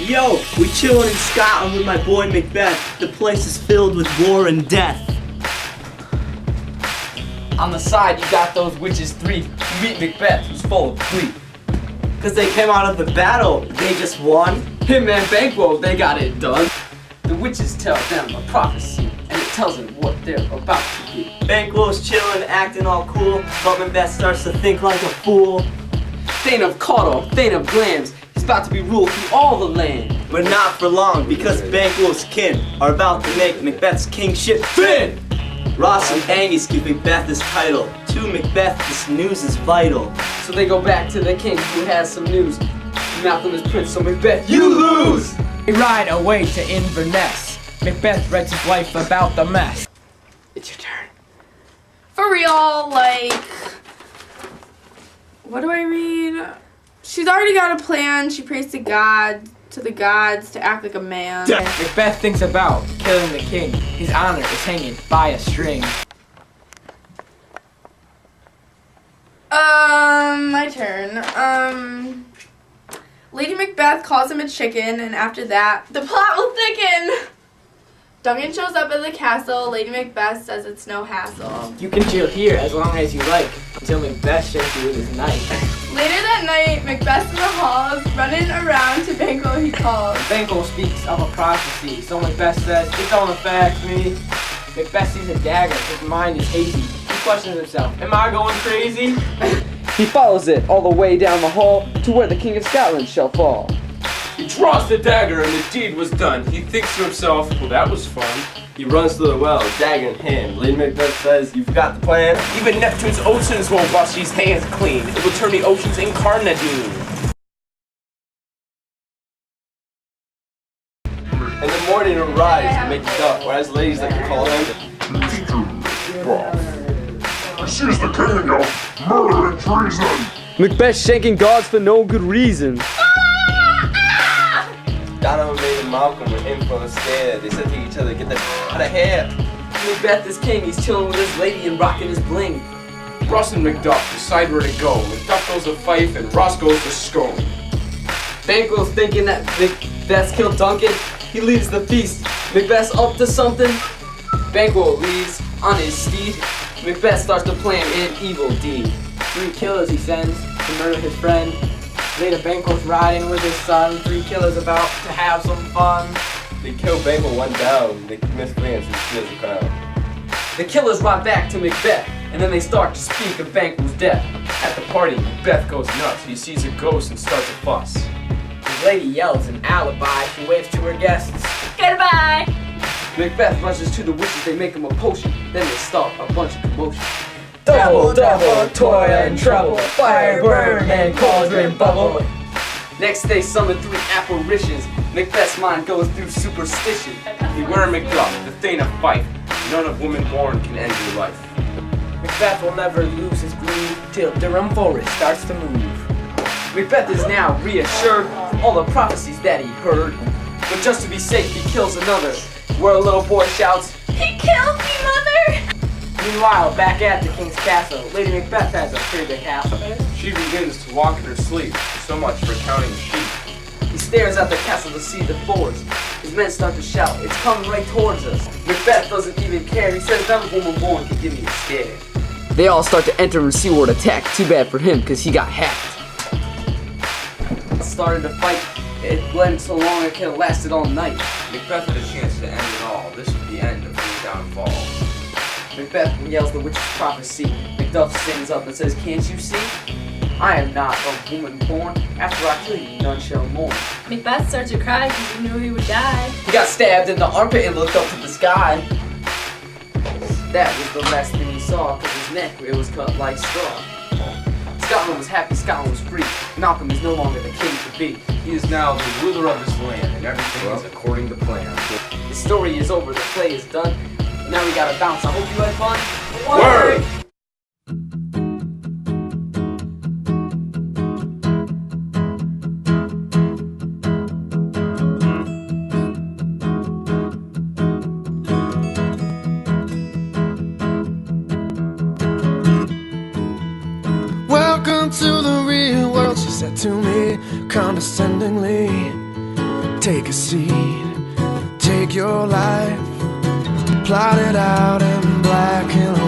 Yo, we chillin' in Scotland with my boy Macbeth. The place is filled with war and death. On the side, you got those witches three who meet Macbeth, who's full of glee. Cause they came out of the battle, they just won. Him and Banquo, they got it done. The witches tell them a prophecy, and it tells them what they're about to do. Banquo's chillin', acting all cool, but Macbeth starts to think like a fool. Thane of Caudle, Thane of Glams, he's about to be ruled through all the land. But not for long, because Banquo's kin are about to make Macbeth's kingship fin! Ross and Angus give Macbeth his title. To Macbeth, this news is vital. So they go back to the king who has some news. Malcolm is prince, so Macbeth, you lose! They ride away to Inverness. Macbeth writes his wife about the mess. It's your turn. For real, like, what do I read? She's already got a plan. She prays to God, to the gods, to act like a man. Macbeth thinks about killing the king. His honor is hanging by a string. My turn. Lady Macbeth calls him a chicken, and after that, the plot will thicken. Duncan shows up at the castle. Lady Macbeth says it's no hassle. You can chill here as long as you like, until Macbeth shows you with his knife. Later that night, Macbeth's in the halls, running around to Banquo he calls. Banquo speaks of a prophecy, so Macbeth says, it don't affect me. Macbeth sees a dagger, his mind is hazy. He questions himself, am I going crazy? He follows it all the way down the hall to where the king of Scotland shall fall. He draws the dagger and the deed was done. He thinks to himself, well, that was fun. He runs to the well, dagger in hand. Lady Macbeth says, you've got the plan? Even Neptune's oceans won't wash these hands clean. It will turn the oceans incarnadine. In the morning he'll rise and make it up, or as ladies like to call him, She's the king of murder and treason. Macbeth shanking gods for no good reason. Donovan and Malcolm were in for a scare. They said to each other, get the out of here. Macbeth is king, he's chilling with his lady and rocking his bling. Ross and Macduff decide where to go. Macduff goes to Fife and Ross goes to Scone. Banquo's thinking that Macbeth's killed Duncan. He leaves the feast. Macbeth's up to something. Banquo leaves on his steed. Macbeth starts to plan an evil deed. 3 killers he sends to murder his friend. Later Banquo's riding with his son. 3 killers about to have some fun. They kill Banquo one down. They miscreants and steals the crown. The killers ride back to Macbeth, and then they start to speak of Banquo's death. At the party, Macbeth goes nuts. He sees a ghost and starts a fuss. His lady yells an alibi. She waves to her guests. Goodbye. Macbeth rushes to the witches, they make him a potion. Then they start a bunch of commotion. Double, double, toil and trouble. Fire burn and cauldron bubble. Next they summon 3 apparitions. Macbeth's mind goes through superstition. Beware Macduff, the Thane of Fife. None of woman born can end your life. Macbeth will never lose his groove till Durham Forest starts to move. Macbeth is now reassured from all the prophecies that he heard. But just to be safe, he kills another. Where a little boy shouts, He killed me, mother! Meanwhile, back at the king's castle, Lady Macbeth has a pretty big castle. She begins to walk in her sleep. So much for counting sheep. He stares at the castle to see the forest. His men start to shout, it's coming right towards us. Macbeth doesn't even care. He says none woman born can give me a scare. They all start to enter and seaward attack. Too bad for him, because he got hacked. Started to fight. It went so long it could have lasted all night. Macbeth had a chance to end it all. This was the end of his downfall. Macbeth yells the witch's prophecy. Macduff stands up and says, can't you see? I am not a woman born. After I kill you, none shall mourn. Macbeth started to cry because he knew he would die. He got stabbed in the armpit and looked up to the sky. That was the last thing he saw, because his neck, it was cut like straw. Scotland was happy, Scotland was free. Malcolm is no longer the king to be. He is now the ruler of this land, and everything is according to plan. The story is over, the play is done. Now we gotta bounce. I hope you had fun. Word! Welcome to the real world, she said to me condescendingly. Take a seat, take your life, plot it out in black and white.